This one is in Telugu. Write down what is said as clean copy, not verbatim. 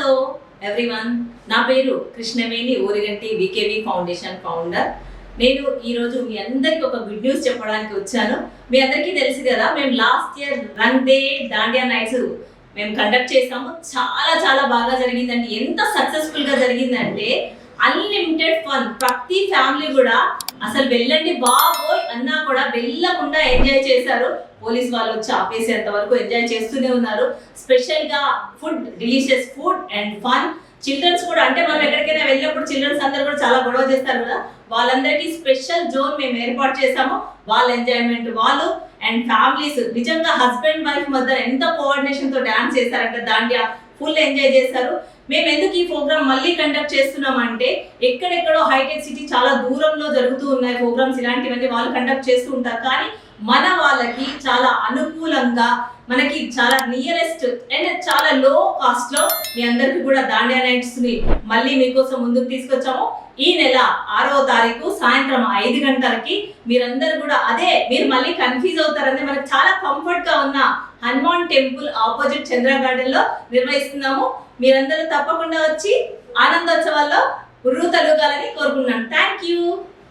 హలో ఎవ్రీవన్, నా పేరు Krishnaveni Uriganti VKV foundation founder. నేను ఈరోజు మీ అందరికి ఒక గుడ్ న్యూస్ చెప్పడానికి వచ్చాను. మీ అందరికీ తెలుసు కదా, మేము లాస్ట్ ఇయర్ రంగ్ డే దాండియా నైట్స్ మేము కండక్ట్ చేసాము. చాలా చాలా బాగా జరిగిందండి. ఎంత సక్సెస్ఫుల్ గా జరిగిందంటే అన్లిమిటెడ్ ఫన్. ప్రతి ఫ్యామిలీ కూడా అసలు వెళ్ళండి బాబోయ్ అన్నా కూడా వెళ్ళకుండా ఎంజాయ్ చేశారు. పోలీస్ వాళ్ళు వచ్చి ఆపేసేంత వరకు ఎంజాయ్ చేస్తూనే ఉన్నారు. స్పెషల్ గా food, delicious food and fun. Children's కూడా, అంటే మనం ఎక్కడికైనా వెళ్ళినప్పుడు చిల్డ్రన్స్ అందరు కూడా చాలా గొడవ చేస్తారు కదా, వాళ్ళందరికీ స్పెషల్ జోన్ మేము ఏర్పాటు చేసాము. వాళ్ళ ఎంజాయ్మెంట్ వాళ్ళు అండ్ ఫ్యామిలీస్ నిజంగా హస్బెండ్ వైఫ్ మధ్య ఎంత కోఆర్డినేషన్ తో డాన్స్ చేశారంటే దాండియా ఫుల్ ఎంజాయ్ చేశారు. మేము ఎందుకు ఈ ప్రోగ్రామ్ మళ్ళీ కండక్ట్ చేస్తున్నాం అంటే, ఎక్కడెక్కడో హైటెక్ సిటీ చాలా దూరంలో జరుగుతూ ఉన్నాయి ప్రోగ్రామ్స్, ఇలాంటివన్నీ వాళ్ళు కండక్ట్ చేస్తూ ఉంటారు. కానీ మన వాళ్ళకి చాలా అనుకూలంగా, మనకి చాలా నియరెస్ట్ అండ్ చాలా లో కాస్ట్ లో మీ అందరికి కూడా దాండియా నైట్స్ ని మళ్ళీ మీకోసం ముందుకు తీసుకొచ్చాము. ఈ నెల 6వ తారీఖు సాయంత్రం 5 గంటలకి మీరందరూ కూడా, మీరు మళ్ళీ కన్ఫ్యూజ్ అవుతారని, మనకు చాలా కంఫర్ట్ గా ఉన్న హనుమాన్ టెంపుల్ ఆపోజిట్ చంద్ర గార్డెన్ లో నిర్వహిస్తున్నాము. మీరందరూ తప్పకుండా వచ్చి ఆనందోత్సవాల్లో ఉర్రూతలూగాలని కోరుకున్నాను. Thank you.